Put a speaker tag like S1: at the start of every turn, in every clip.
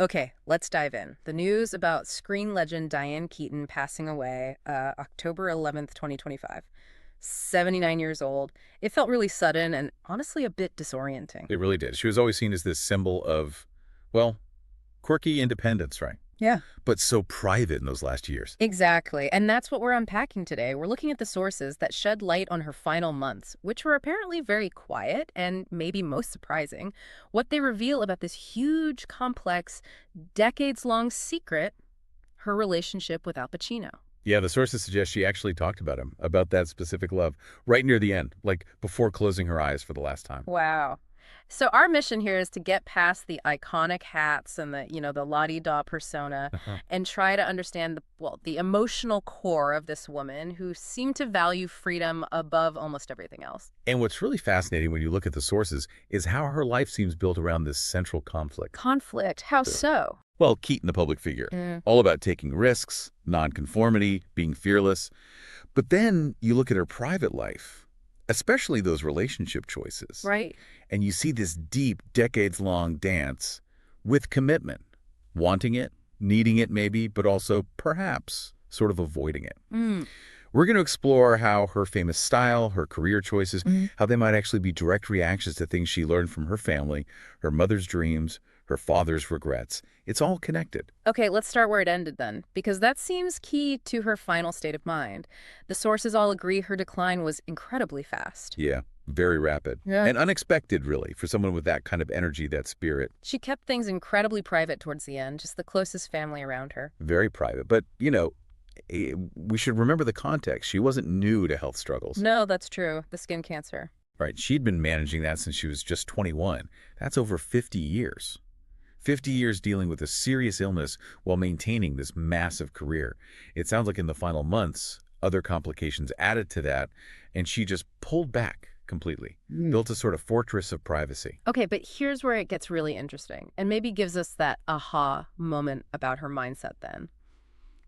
S1: Okay, let's dive in. The news about screen legend Diane Keaton passing away October 11th, 2025. 79 years old. It felt really sudden and honestly a bit disorienting.
S2: It really did. She was always seen as this symbol of, well, quirky independence, right?
S1: Yeah.
S2: But so private in those last years.
S1: Exactly. And that's what we're unpacking today. We're looking at the sources that shed light on her final months, which were apparently very quiet and maybe most surprising. What they reveal about this huge, complex, decades-long secret, her relationship with Al Pacino.
S2: Yeah, the sources suggest she actually talked about him, about that specific love, right near the end, like before closing her eyes for the last time.
S1: Wow. So our mission here is to get past the iconic hats and the la-di-da persona
S2: Uh-huh.
S1: and try to understand the emotional core of this woman who seemed to value freedom above almost everything else.
S2: And what's really fascinating when you look at the sources is how her life seems built around this central conflict.
S1: Conflict. How so?
S2: Well, Keaton, the public figure,
S1: Mm,
S2: all about taking risks, nonconformity, being fearless. But then you look at her private life, especially those relationship choices,
S1: right.
S2: and you see this deep, decades-long dance with commitment, wanting it, needing it maybe, but also perhaps sort of avoiding it.
S1: Mm.
S2: We're going to explore how her famous style, her career choices,
S1: Mm.
S2: how they might actually be direct reactions to things she learned from her family, her mother's dreams, her father's regrets. It's all connected.
S1: Okay, let's start where it ended then, because that seems key to her final state of mind. The sources all agree her decline was incredibly fast.
S2: Yeah, very rapid.
S1: Yeah.
S2: And unexpected, really, for someone with that kind of energy, that spirit.
S1: She kept things incredibly private towards the end, just the closest family around her.
S2: Very private. But, we should remember the context. She wasn't new to health struggles.
S1: No, that's true. The skin cancer.
S2: Right? She'd been managing that since she was just 21. That's over 50 years. 50 years dealing with a serious illness while maintaining this massive career. It sounds like in the final months, other complications added to that, and she just pulled back completely, built a sort of fortress of privacy.
S1: Okay, but here's where it gets really interesting, and maybe gives us that aha moment about her mindset then.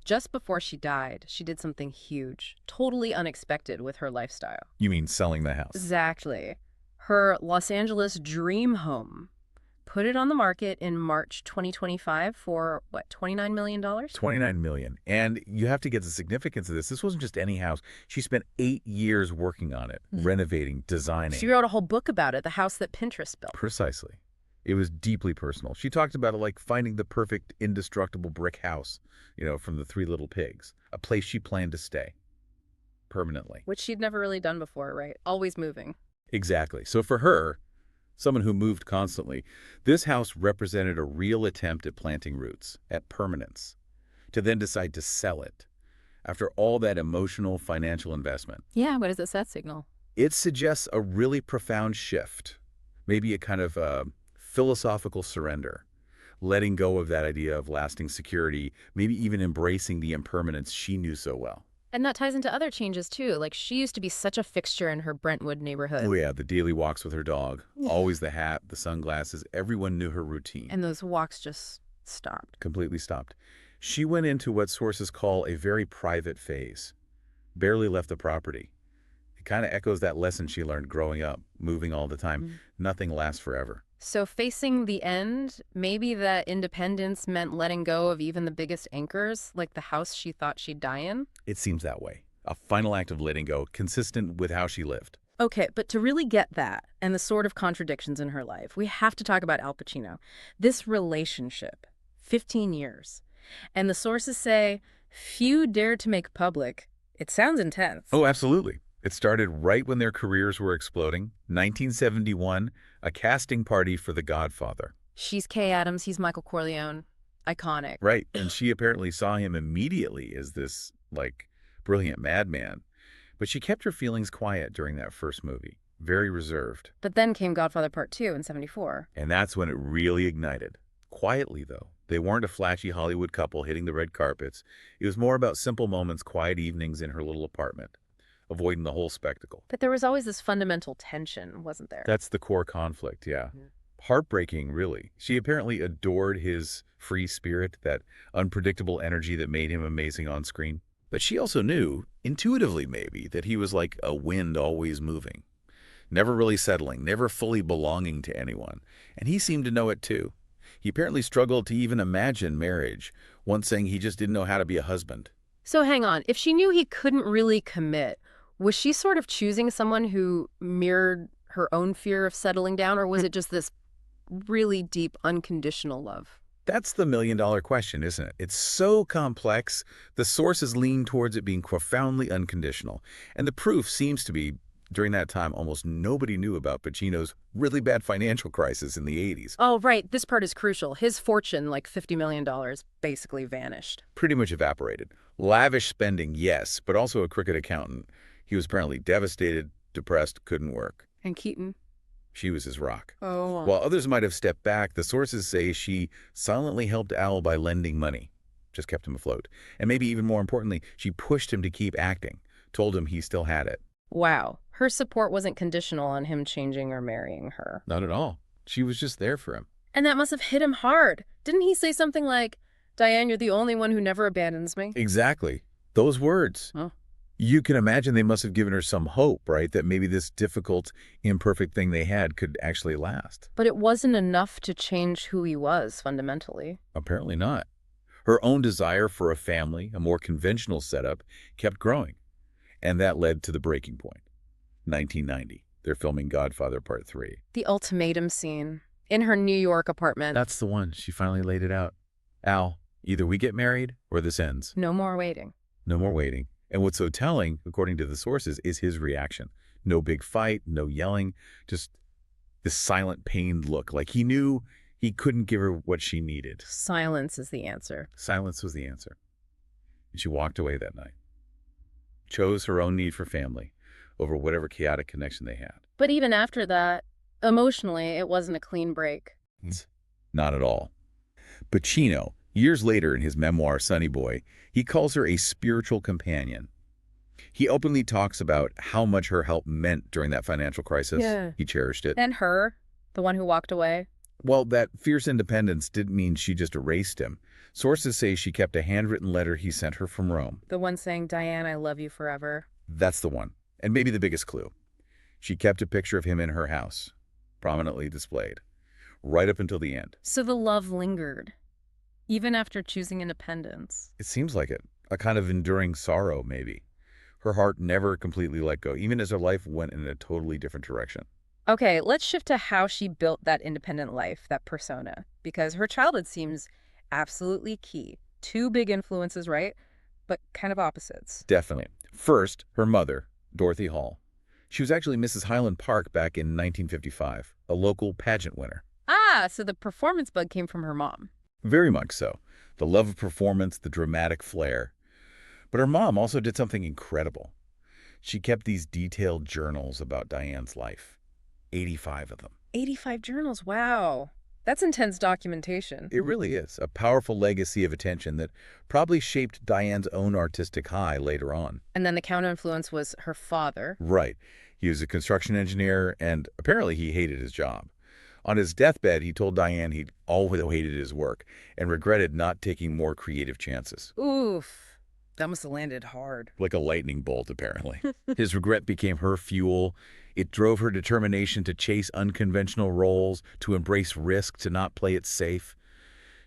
S1: Just before she died, she did something huge, totally unexpected with her lifestyle.
S2: You mean selling the house?
S1: Exactly. Her Los Angeles dream home. Put it on the market in March 2025 for, what, $29 million?
S2: $29 million. And you have to get the significance of this. This wasn't just any house. She spent 8 years working on it, renovating, designing.
S1: She wrote a whole book about it, the house that Pinterest built.
S2: Precisely. It was deeply personal. She talked about it like finding the perfect, indestructible brick house, from the Three Little Pigs, a place she planned to stay permanently.
S1: Which she'd never really done before, right? Always moving.
S2: Exactly. So for her, someone who moved constantly, this house represented a real attempt at planting roots, at permanence, to then decide to sell it after all that emotional, financial investment.
S1: Yeah, what does it set signal?
S2: It suggests a really profound shift, maybe a kind of philosophical surrender, letting go of that idea of lasting security, maybe even embracing the impermanence she knew so well.
S1: And that ties into other changes, too. Like, she used to be such a fixture in her Brentwood neighborhood.
S2: Oh yeah, the daily walks with her dog, always the hat, the sunglasses, everyone knew her routine.
S1: And those walks just stopped.
S2: Completely stopped. She went into what sources call a very private phase, barely left the property. It kind of echoes that lesson she learned growing up, moving all the time. Nothing lasts forever.
S1: So facing the end, maybe that independence meant letting go of even the biggest anchors, like the house she thought she'd die in?
S2: It seems that way. A final act of letting go, consistent with how she lived.
S1: Okay, but to really get that and the sort of contradictions in her life, we have to talk about Al Pacino. This relationship, 15 years. And the sources say, few dared to make public. It sounds intense.
S2: Oh, absolutely. It started right when their careers were exploding. 1971, a casting party for The Godfather.
S1: She's Kay Adams, he's Michael Corleone. Iconic.
S2: Right, and she apparently saw him immediately as this, brilliant madman. But she kept her feelings quiet during that first movie, very reserved.
S1: But then came Godfather Part 2 in 74.
S2: And that's when it really ignited. Quietly, though. They weren't a flashy Hollywood couple hitting the red carpets. It was more about simple moments, quiet evenings in her little apartment, avoiding the whole spectacle.
S1: But there was always this fundamental tension, wasn't there?
S2: That's the core conflict, yeah. Heartbreaking, really. She apparently adored his free spirit, that unpredictable energy that made him amazing on screen. But she also knew, intuitively maybe, that he was like a wind always moving, never really settling, never fully belonging to anyone. And he seemed to know it too. He apparently struggled to even imagine marriage, once saying he just didn't know how to be a husband.
S1: So hang on, if she knew he couldn't really commit, was she sort of choosing someone who mirrored her own fear of settling down, or was it just this really deep, unconditional love?
S2: That's the million-dollar question, isn't it? It's so complex, the sources lean towards it being profoundly unconditional. And the proof seems to be, during that time, almost nobody knew about Pacino's really bad financial crisis in the 80s.
S1: Oh, right. This part is crucial. His fortune, like $50 million, basically vanished.
S2: Pretty much evaporated. Lavish spending, yes, but also a crooked accountant. He was apparently devastated, depressed, couldn't work.
S1: And Keaton?
S2: She was his rock.
S1: Oh.
S2: While others might have stepped back, the sources say she silently helped Al by lending money, just kept him afloat. And maybe even more importantly, she pushed him to keep acting, told him he still had it.
S1: Wow. Her support wasn't conditional on him changing or marrying her.
S2: Not at all. She was just there for him.
S1: And that must have hit him hard. Didn't he say something like, Diane, you're the only one who never abandons me?
S2: Exactly. Those words.
S1: Oh.
S2: You can imagine they must have given her some hope, right? That maybe this difficult, imperfect thing they had could actually last.
S1: But it wasn't enough to change who he was, fundamentally.
S2: Apparently not. Her own desire for a family, a more conventional setup, kept growing. And that led to the breaking point. 1990. They're filming Godfather Part 3.
S1: The ultimatum scene. In her New York apartment.
S2: That's the one. She finally laid it out. Al, either we get married or this ends.
S1: No more waiting.
S2: No more waiting. And what's so telling, according to the sources, is his reaction. No big fight, no yelling, just this silent, pained look, like he knew he couldn't give her what she needed.
S1: Silence is the answer.
S2: Silence was the answer. And she walked away that night. Chose her own need for family over whatever chaotic connection they had.
S1: But even after that, emotionally, it wasn't a clean break.
S2: Not at all. Pacino, years later in his memoir, Sonny Boy, he calls her a spiritual companion. He openly talks about how much her help meant during that financial crisis.
S1: Yeah.
S2: He cherished it.
S1: And her, the one who walked away.
S2: Well, that fierce independence didn't mean she just erased him. Sources say she kept a handwritten letter he sent her from Rome.
S1: The one saying, Diane, I love you forever.
S2: That's the one. And maybe the biggest clue. She kept a picture of him in her house, prominently displayed, right up until the end.
S1: So the love lingered, even after choosing independence.
S2: It seems like it. A kind of enduring sorrow, maybe. Her heart never completely let go, even as her life went in a totally different direction.
S1: Okay, let's shift to how she built that independent life, that persona, because her childhood seems absolutely key. Two big influences, right? But kind of opposites.
S2: Definitely. First, her mother, Dorothy Hall. She was actually Mrs. Highland Park back in 1955, a local pageant winner.
S1: Ah, so the performance bug came from her mom.
S2: Very much so. The love of performance, the dramatic flair. But her mom also did something incredible. She kept these detailed journals about Diane's life. 85 of them.
S1: 85 journals, wow. That's intense documentation.
S2: It really is. A powerful legacy of attention that probably shaped Diane's own artistic high later on.
S1: And then the counter-influence was her father.
S2: Right. He was a construction engineer, and apparently he hated his job. On his deathbed, he told Diane he'd always hated his work and regretted not taking more creative chances.
S1: Oof. That must have landed hard.
S2: Like a lightning bolt, apparently. His regret became her fuel. It drove her determination to chase unconventional roles, to embrace risk, to not play it safe.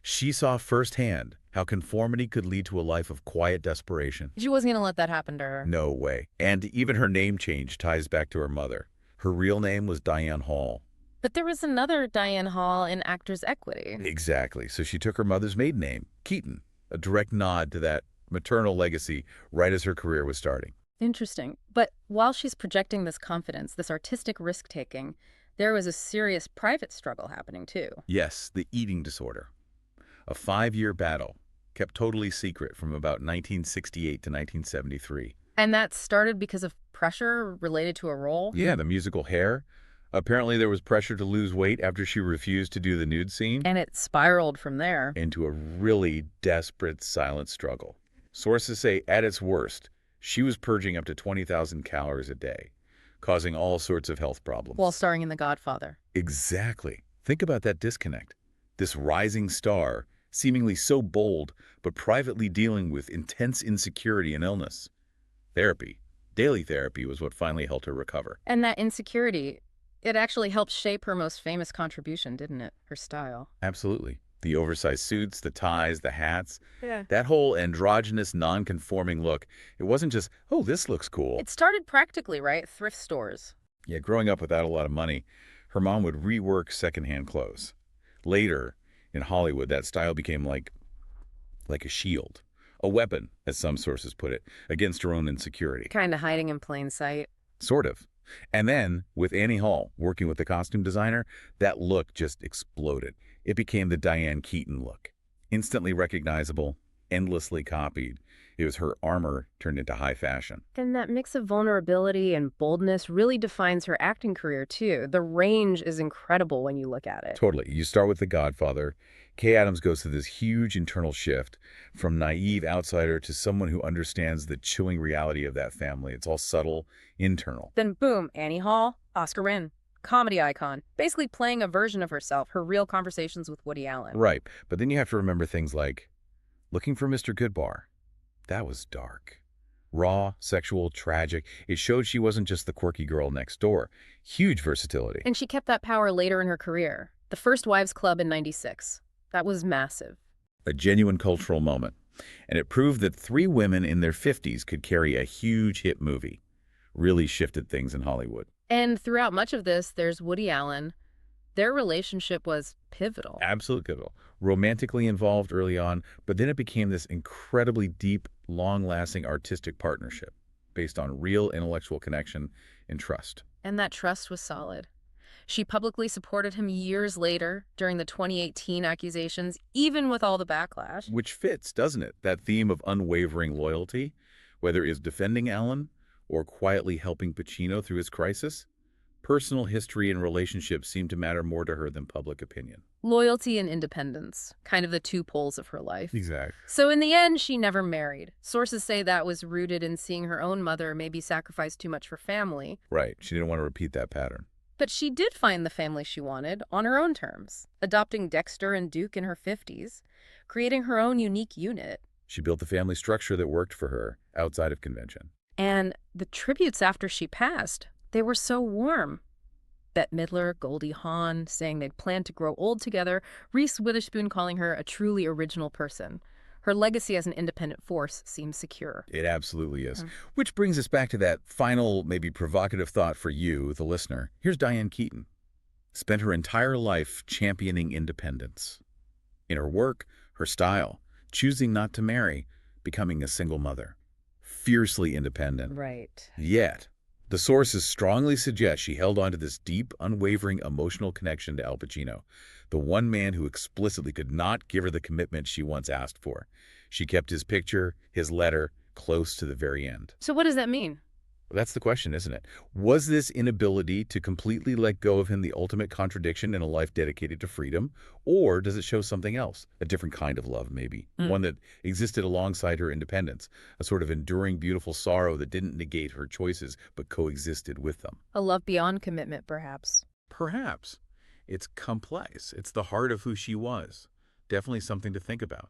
S2: She saw firsthand how conformity could lead to a life of quiet desperation.
S1: She wasn't going to let that happen to her.
S2: No way. And even her name change ties back to her mother. Her real name was Diane Hall.
S1: But there was another Diane Hall in Actors Equity.
S2: Exactly. So she took her mother's maiden name, Keaton, a direct nod to that maternal legacy right as her career was starting.
S1: Interesting. But while she's projecting this confidence, this artistic risk-taking, there was a serious private struggle happening too.
S2: Yes, the eating disorder. A 5-year battle, kept totally secret from about 1968 to 1973.
S1: And that started because of pressure related to a role?
S2: Yeah, the musical Hair. Apparently there was pressure to lose weight after she refused to do the nude scene.
S1: And it spiraled from there.
S2: Into a really desperate silent struggle. Sources say at its worst, she was purging up to 20,000 calories a day, causing all sorts of health problems.
S1: While starring in The Godfather.
S2: Exactly. Think about that disconnect. This rising star, seemingly so bold, but privately dealing with intense insecurity and illness. Therapy, daily therapy, was what finally helped her recover.
S1: And that insecurity, it actually helped shape her most famous contribution, didn't it? Her style.
S2: Absolutely. The oversized suits, the ties, the hats,
S1: Yeah.
S2: that whole androgynous, non-conforming look, it wasn't just, oh, this looks cool.
S1: It started practically, right? Thrift stores.
S2: Yeah, growing up without a lot of money, her mom would rework secondhand clothes. Later, in Hollywood, that style became like a shield, a weapon, as some sources put it, against her own insecurity.
S1: Kind of hiding in plain sight.
S2: Sort of. And then, with Annie Hall working with the costume designer, that look just exploded. It became the Diane Keaton look. Instantly recognizable, endlessly copied. It was her armor turned into high fashion.
S1: And that mix of vulnerability and boldness really defines her acting career, too. The range is incredible when you look at it.
S2: Totally. You start with The Godfather. Kay Adams goes through this huge internal shift from naive outsider to someone who understands the chilling reality of that family. It's all subtle, internal.
S1: Then boom, Annie Hall, Oscar win. Comedy icon. Basically playing a version of herself, her real conversations with Woody Allen.
S2: Right. But then you have to remember things like Looking for Mr. Goodbar. That was dark. Raw, sexual, tragic. It showed she wasn't just the quirky girl next door. Huge versatility.
S1: And she kept that power later in her career. The First Wives Club in '96. That was massive.
S2: A genuine cultural moment. And it proved that three women in their 50s could carry a huge hit movie. Really shifted things in Hollywood.
S1: And throughout much of this, there's Woody Allen. Their relationship was pivotal.
S2: Absolutely pivotal. Romantically involved early on, but then it became this incredibly deep, long-lasting artistic partnership based on real intellectual connection and trust.
S1: And that trust was solid. She publicly supported him years later during the 2018 accusations, even with all the backlash.
S2: Which fits, doesn't it? That theme of unwavering loyalty, whether it is defending Allen or quietly helping Pacino through his crisis. Personal history and relationships seem to matter more to her than public opinion.
S1: Loyalty and independence, kind of the two poles of her life.
S2: Exactly.
S1: So in the end, she never married. Sources say that was rooted in seeing her own mother maybe sacrifice too much for family.
S2: Right. She didn't want to repeat that pattern.
S1: But she did find the family she wanted on her own terms, adopting Dexter and Duke in her 50s, creating her own unique unit.
S2: She built the family structure that worked for her outside of convention.
S1: And the tributes after she passed, they were so warm. Bette Midler, Goldie Hawn saying they'd planned to grow old together, Reese Witherspoon calling her a truly original person. Her legacy as an independent force seems secure.
S2: It absolutely is. Which brings us back to that final, maybe provocative thought for you, the listener. Here's Diane Keaton. Spent her entire life championing independence. In her work, her style, choosing not to marry, becoming a single mother. Fiercely independent.
S1: Right.
S2: Yet, the sources strongly suggest she held on to this deep, unwavering emotional connection to Al Pacino, the one man who explicitly could not give her the commitment she once asked for. She kept his picture, his letter, close to the very end.
S1: So what does that mean?
S2: That's the question, isn't it? Was this inability to completely let go of him the ultimate contradiction in a life dedicated to freedom? Or does it show something else? A different kind of love, maybe. One that existed alongside her independence. A sort of enduring, beautiful sorrow that didn't negate her choices, but coexisted with them.
S1: A love beyond commitment, perhaps.
S2: Perhaps. It's complex. It's the heart of who she was. Definitely something to think about.